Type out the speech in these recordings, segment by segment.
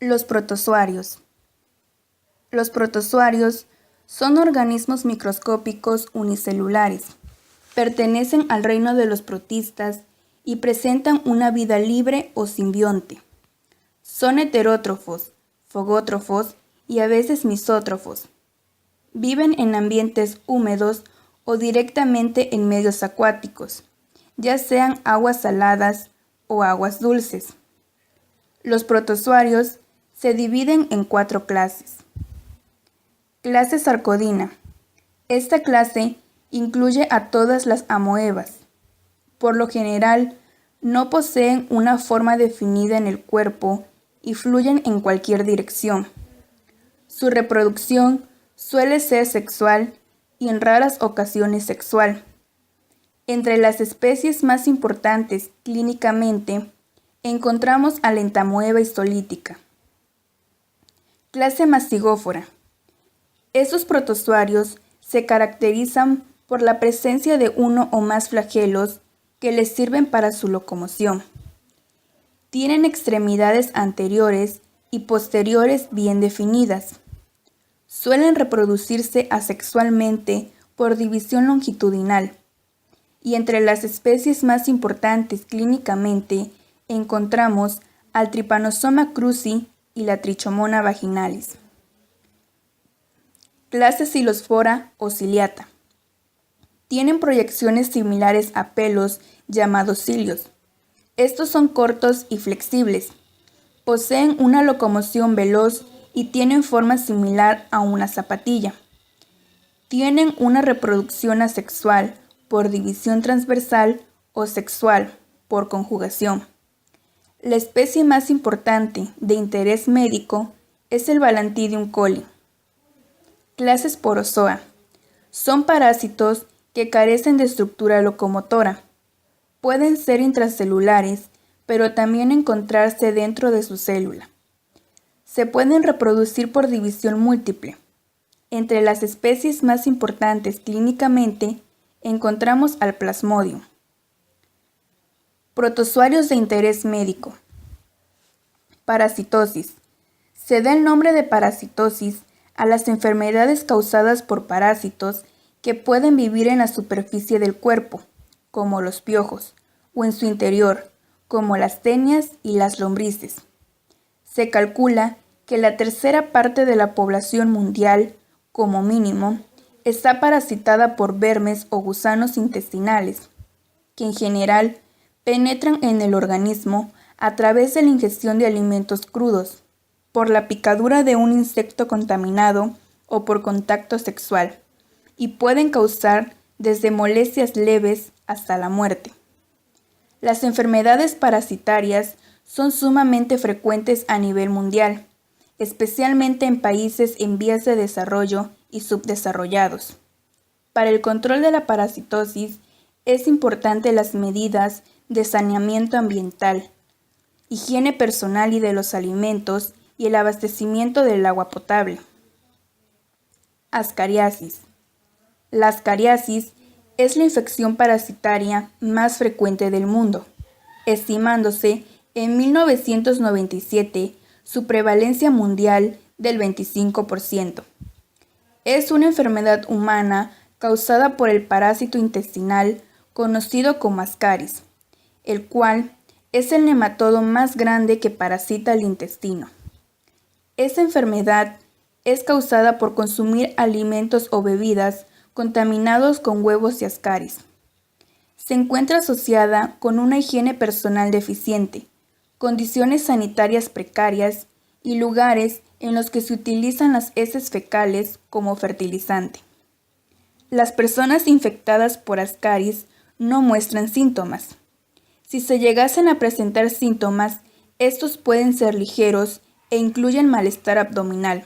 Los protozoarios. Los protozoarios son organismos microscópicos unicelulares. Pertenecen al reino de los protistas y presentan una vida libre o simbionte. Son heterótrofos, fagótrofos y a veces misótrofos. Viven en ambientes húmedos o directamente en medios acuáticos, ya sean aguas saladas o aguas dulces. Los protozoarios se dividen en 4 clases. Clase Sarcodina. Esta clase incluye a todas las amoebas. Por lo general, no poseen una forma definida en el cuerpo y fluyen en cualquier dirección. Su reproducción suele ser sexual y en raras ocasiones sexual. Entre las especies más importantes clínicamente encontramos a la entamoeba histolítica. Clase Mastigófora. Estos protozoarios se caracterizan por la presencia de uno o más flagelos que les sirven para su locomoción. Tienen extremidades anteriores y posteriores bien definidas. Suelen reproducirse asexualmente por división longitudinal. Y entre las especies más importantes clínicamente encontramos al Trypanosoma cruzi y la Trichomona vaginalis. Clase Xylosfora o ciliata. Tienen proyecciones similares a pelos llamados cilios. Estos son cortos y flexibles. Poseen una locomoción veloz y tienen forma similar a una zapatilla. Tienen una reproducción asexual por división transversal o sexual por conjugación. La especie más importante de interés médico es el Balantidium coli. Clase Sporozoa. Son parásitos que carecen de estructura locomotora. Pueden ser intracelulares, pero también encontrarse dentro de su célula. Se pueden reproducir por división múltiple. Entre las especies más importantes clínicamente encontramos al Plasmodium. Protozoarios de interés médico. Parasitosis. Se da el nombre de parasitosis a las enfermedades causadas por parásitos que pueden vivir en la superficie del cuerpo, como los piojos, o en su interior, como las tenias y las lombrices. Se calcula que la tercera parte de la población mundial, como mínimo, está parasitada por vermes o gusanos intestinales, que en general penetran en el organismo a través de la ingestión de alimentos crudos, por la picadura de un insecto contaminado o por contacto sexual, y pueden causar desde molestias leves hasta la muerte. Las enfermedades parasitarias son sumamente frecuentes a nivel mundial, especialmente en países en vías de desarrollo y subdesarrollados. Para el control de la parasitosis es importante las medidas de saneamiento ambiental, higiene personal y de los alimentos y el abastecimiento del agua potable. Ascariasis. La ascariasis es la infección parasitaria más frecuente del mundo, estimándose en 1997 su prevalencia mundial del 25%. Es una enfermedad humana causada por el parásito intestinal conocido como Ascaris, el cual es el nematodo más grande que parasita el intestino. Esta enfermedad es causada por consumir alimentos o bebidas contaminados con huevos y ascaris. Se encuentra asociada con una higiene personal deficiente, condiciones sanitarias precarias y lugares en los que se utilizan las heces fecales como fertilizante. Las personas infectadas por ascaris no muestran síntomas. Si se llegasen a presentar síntomas, estos pueden ser ligeros e incluyen malestar abdominal.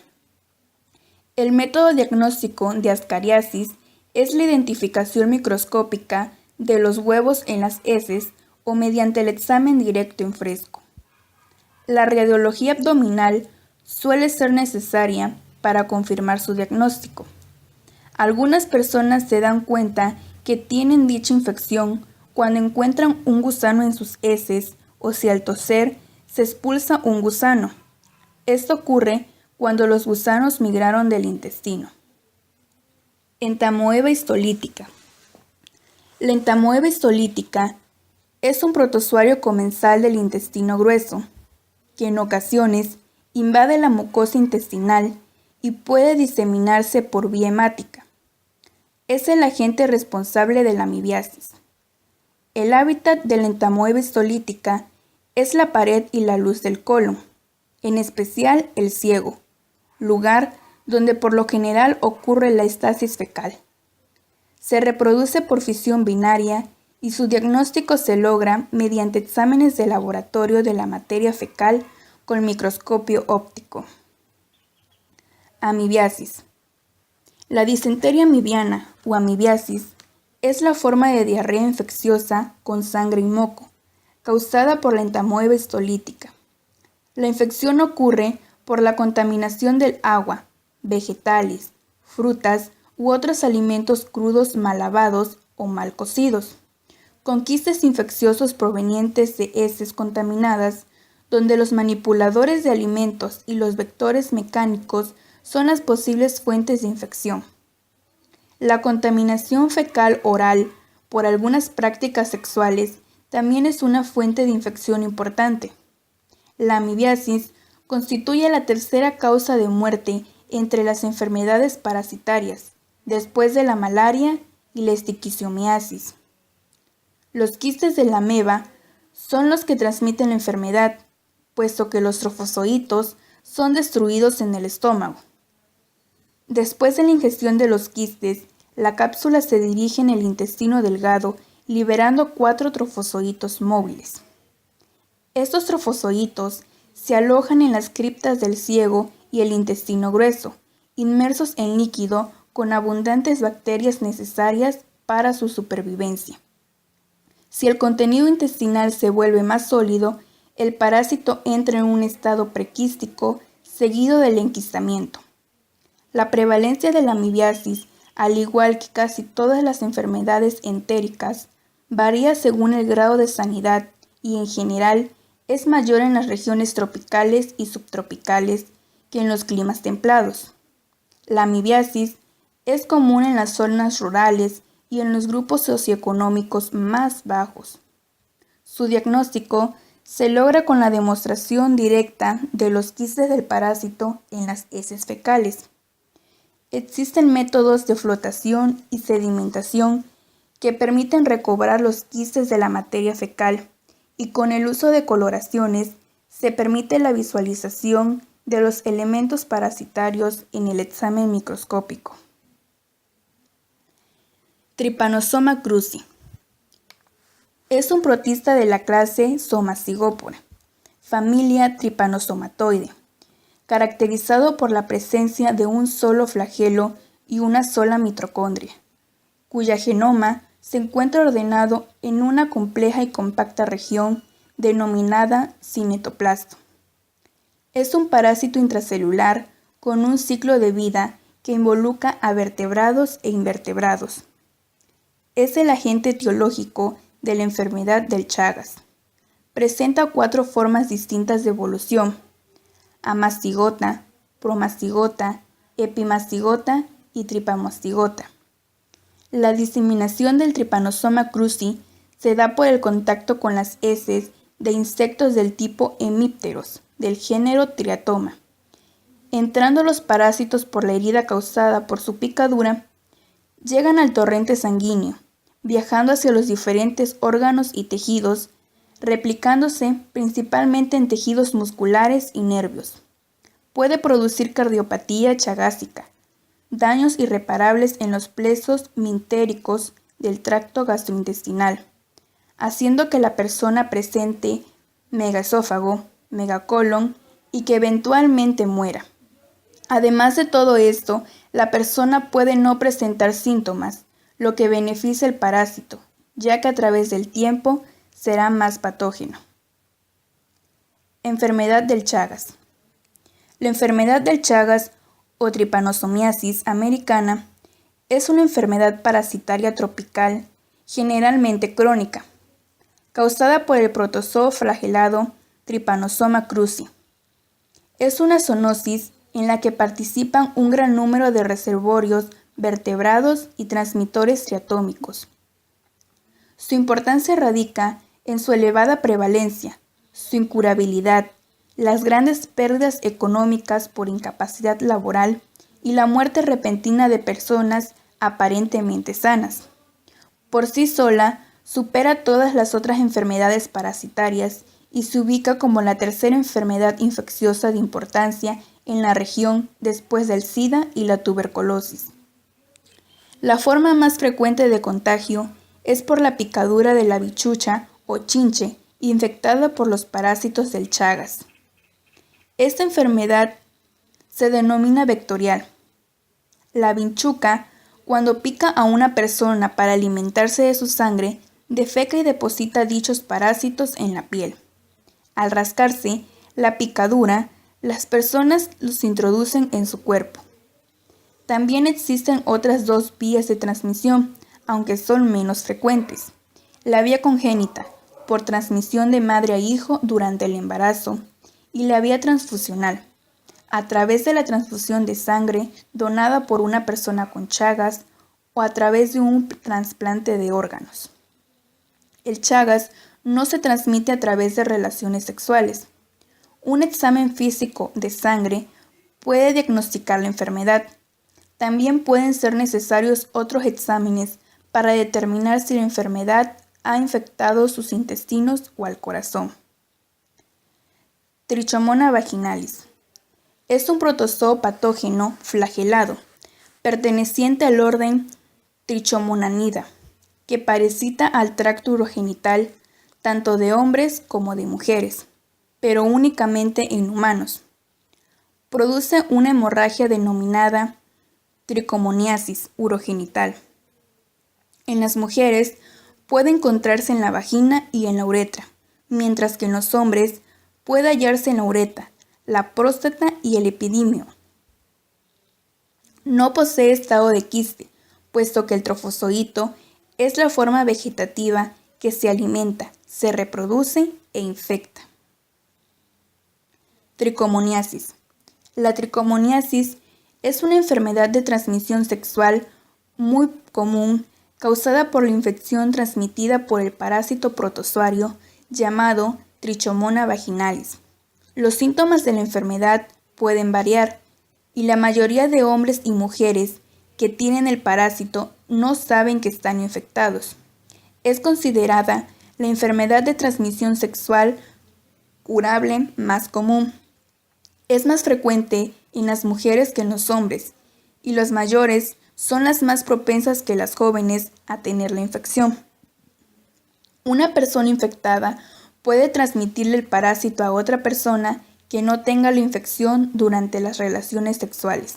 El método diagnóstico de ascariasis es la identificación microscópica de los huevos en las heces o mediante el examen directo en fresco. La radiología abdominal suele ser necesaria para confirmar su diagnóstico. Algunas personas se dan cuenta que tienen dicha infección cuando encuentran un gusano en sus heces o si al toser se expulsa un gusano. Esto ocurre cuando los gusanos migraron del intestino. Entamoeba histolítica. La entamoeba histolítica es un protozoario comensal del intestino grueso, que en ocasiones invade la mucosa intestinal y puede diseminarse por vía hemática. Es el agente responsable de la amibiasis. El hábitat de la entamoeba histolítica es la pared y la luz del colon, en especial el ciego, lugar donde por lo general ocurre la estasis fecal. Se reproduce por fisión binaria y su diagnóstico se logra mediante exámenes de laboratorio de la materia fecal con microscopio óptico. Amibiasis. La disentería amibiana o amibiasis es la forma de diarrea infecciosa con sangre y moco, causada por la entamoeba histolítica. La infección ocurre por la contaminación del agua, vegetales, frutas u otros alimentos crudos mal lavados o mal cocidos, con quistes infecciosos provenientes de heces contaminadas, donde los manipuladores de alimentos y los vectores mecánicos son las posibles fuentes de infección. La contaminación fecal oral por algunas prácticas sexuales también es una fuente de infección importante. La amibiasis constituye la tercera causa de muerte entre las enfermedades parasitarias, después de la malaria y la estiquisiomiasis. Los quistes de la ameba son los que transmiten la enfermedad, puesto que los trofozoitos son destruidos en el estómago. Después de la ingestión de los quistes, la cápsula se dirige en el intestino delgado, liberando 4 trofozoitos móviles. Estos trofozoitos se alojan en las criptas del ciego y el intestino grueso, inmersos en líquido con abundantes bacterias necesarias para su supervivencia. Si el contenido intestinal se vuelve más sólido, el parásito entra en un estado prequístico seguido del enquistamiento. La prevalencia de la amibiasis, al igual que casi todas las enfermedades entéricas, varía según el grado de sanidad y en general es mayor en las regiones tropicales y subtropicales que en los climas templados. La amibiasis es común en las zonas rurales y en los grupos socioeconómicos más bajos. Su diagnóstico se logra con la demostración directa de los quistes del parásito en las heces fecales. Existen métodos de flotación y sedimentación que permiten recobrar los quistes de la materia fecal y con el uso de coloraciones se permite la visualización de los elementos parasitarios en el examen microscópico. Trypanosoma cruzi. Es un protista de la clase Somacigopora, familia Trypanosomatoide, caracterizado por la presencia de un solo flagelo y una sola mitocondria, cuya genoma se encuentra ordenado en una compleja y compacta región denominada cinetoplasto. Es un parásito intracelular con un ciclo de vida que involucra a vertebrados e invertebrados. Es el agente etiológico de la enfermedad del Chagas. Presenta 4 formas distintas de evolución: amastigota, promastigota, epimastigota y tripamastigota. La diseminación del Trypanosoma cruzi se da por el contacto con las heces de insectos del tipo hemípteros, del género Triatoma. Entrando los parásitos por la herida causada por su picadura, llegan al torrente sanguíneo, viajando hacia los diferentes órganos y tejidos, replicándose principalmente en tejidos musculares y nervios. Puede producir cardiopatía chagásica, daños irreparables en los plexos mintéricos del tracto gastrointestinal, haciendo que la persona presente megaesófago, megacolon y que eventualmente muera. Además de todo esto, la persona puede no presentar síntomas, lo que beneficia al parásito, ya que a través del tiempo será más patógeno. Enfermedad del Chagas. La enfermedad del Chagas o Trypanosomiasis americana es una enfermedad parasitaria tropical, generalmente crónica, causada por el protozoo flagelado Trypanosoma cruzi. Es una zoonosis en la que participan un gran número de reservorios, vertebrados y transmisores triatómicos. Su importancia radica en su elevada prevalencia, su incurabilidad, las grandes pérdidas económicas por incapacidad laboral y la muerte repentina de personas aparentemente sanas. Por sí sola, supera todas las otras enfermedades parasitarias y se ubica como la tercera enfermedad infecciosa de importancia en la región después del SIDA y la tuberculosis. La forma más frecuente de contagio es por la picadura de la bichucha o chinche infectada por los parásitos del Chagas. Esta enfermedad se denomina vectorial. La vinchuca, cuando pica a una persona para alimentarse de su sangre, defeca y deposita dichos parásitos en la piel. Al rascarse la picadura, las personas los introducen en su cuerpo. También existen otras dos vías de transmisión, aunque son menos frecuentes. La vía congénita, por transmisión de madre a hijo durante el embarazo, y la vía transfusional, a través de la transfusión de sangre donada por una persona con Chagas o a través de un trasplante de órganos. El Chagas no se transmite a través de relaciones sexuales. Un examen físico de sangre puede diagnosticar la enfermedad. También pueden ser necesarios otros exámenes para determinar si la enfermedad ha infectado sus intestinos o al corazón. Trichomona vaginalis. Es un protozoo patógeno flagelado, perteneciente al orden Trichomonanida, que parasita al tracto urogenital tanto de hombres como de mujeres, pero únicamente en humanos. Produce una hemorragia denominada tricomoniasis urogenital. En las mujeres puede encontrarse en la vagina y en la uretra, mientras que en los hombres puede hallarse en la uretra, la próstata y el epidimio. No posee estado de quiste, puesto que el trofozoito es la forma vegetativa que se alimenta, se reproduce e infecta. Tricomoniasis. La tricomoniasis es una enfermedad de transmisión sexual muy común causada por la infección transmitida por el parásito protozoario llamado Trichomona vaginalis. Los síntomas de la enfermedad pueden variar y la mayoría de hombres y mujeres que tienen el parásito no saben que están infectados. Es considerada la enfermedad de transmisión sexual curable más común. Es más frecuente en las mujeres que en los hombres, y los mayores son las más propensas que las jóvenes a tener la infección. Una persona infectada puede transmitirle el parásito a otra persona que no tenga la infección durante las relaciones sexuales.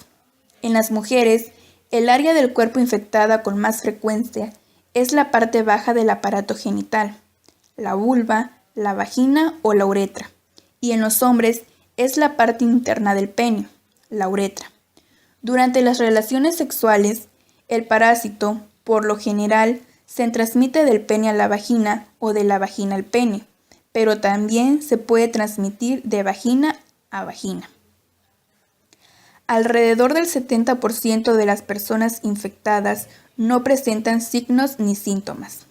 En las mujeres, el área del cuerpo infectada con más frecuencia es la parte baja del aparato genital, la vulva, la vagina o la uretra, y en los hombres es la parte interna del pene, la uretra. Durante las relaciones sexuales, el parásito, por lo general, se transmite del pene a la vagina o de la vagina al pene, pero también se puede transmitir de vagina a vagina. Alrededor del 70% de las personas infectadas no presentan signos ni síntomas.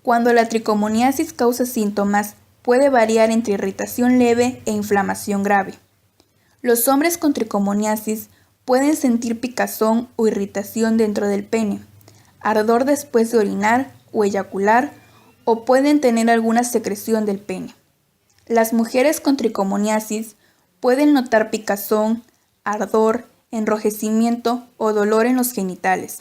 Cuando la tricomoniasis causa síntomas, puede variar entre irritación leve e inflamación grave. Los hombres con tricomoniasis pueden sentir picazón o irritación dentro del pene, ardor después de orinar o eyacular, o pueden tener alguna secreción del pene. Las mujeres con tricomoniasis pueden notar picazón, ardor, enrojecimiento o dolor en los genitales.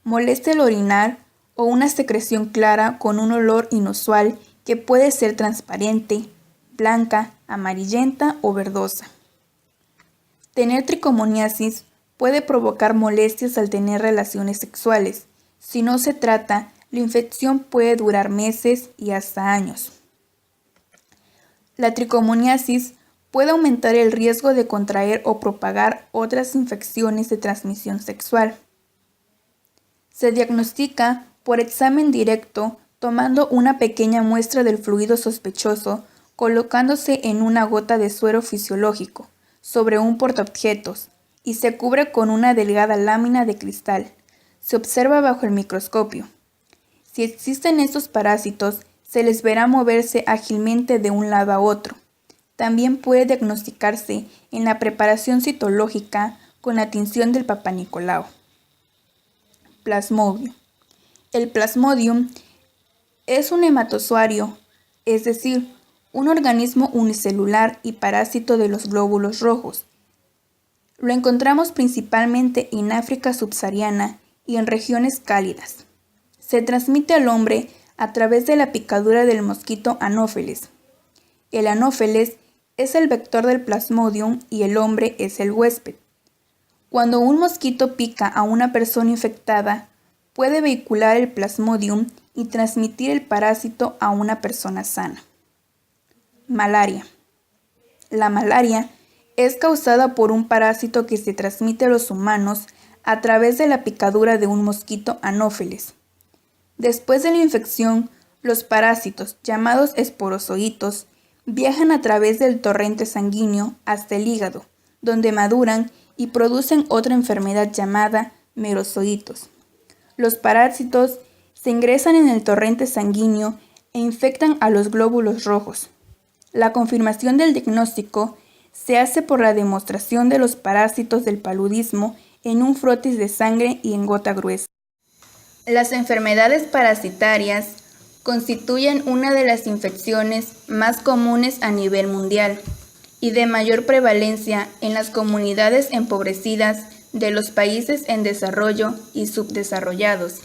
Molestia al orinar o una secreción clara con un olor inusual que puede ser transparente, blanca, amarillenta o verdosa. Tener tricomoniasis puede provocar molestias al tener relaciones sexuales. Si no se trata, la infección puede durar meses y hasta años. La tricomoniasis puede aumentar el riesgo de contraer o propagar otras infecciones de transmisión sexual. Se diagnostica por examen directo tomando una pequeña muestra del fluido sospechoso colocándose en una gota de suero fisiológico sobre un portaobjetos y se cubre con una delgada lámina de cristal. Se observa bajo el microscopio. Si existen estos parásitos, se les verá moverse ágilmente de un lado a otro. También puede diagnosticarse en la preparación citológica con la tinción del Papá Nicolau. Plasmodium. El Plasmodium es un hematozoario, es decir, un organismo unicelular y parásito de los glóbulos rojos. Lo encontramos principalmente en África subsahariana y en regiones cálidas. Se transmite al hombre a través de la picadura del mosquito Anófeles. El Anófeles es el vector del Plasmodium y el hombre es el huésped. Cuando un mosquito pica a una persona infectada, puede vehicular el Plasmodium y transmitir el parásito a una persona sana. Malaria. La malaria es causada por un parásito que se transmite a los humanos a través de la picadura de un mosquito Anófeles. Después de la infección, los parásitos, llamados esporozoitos, viajan a través del torrente sanguíneo hasta el hígado, donde maduran y producen otra enfermedad llamada merozoitos. Los parásitos se ingresan en el torrente sanguíneo e infectan a los glóbulos rojos. La confirmación del diagnóstico se hace por la demostración de los parásitos del paludismo en un frotis de sangre y en gota gruesa. Las enfermedades parasitarias constituyen una de las infecciones más comunes a nivel mundial y de mayor prevalencia en las comunidades empobrecidas de los países en desarrollo y subdesarrollados.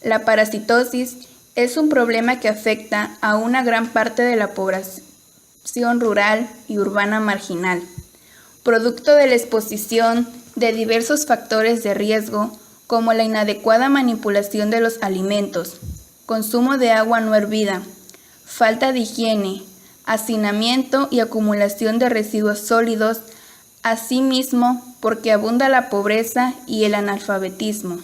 La parasitosis es un problema que afecta a una gran parte de la población rural y urbana marginal, producto de la exposición de diversos factores de riesgo como la inadecuada manipulación de los alimentos, consumo de agua no hervida, falta de higiene, hacinamiento y acumulación de residuos sólidos, asimismo porque abunda la pobreza y el analfabetismo.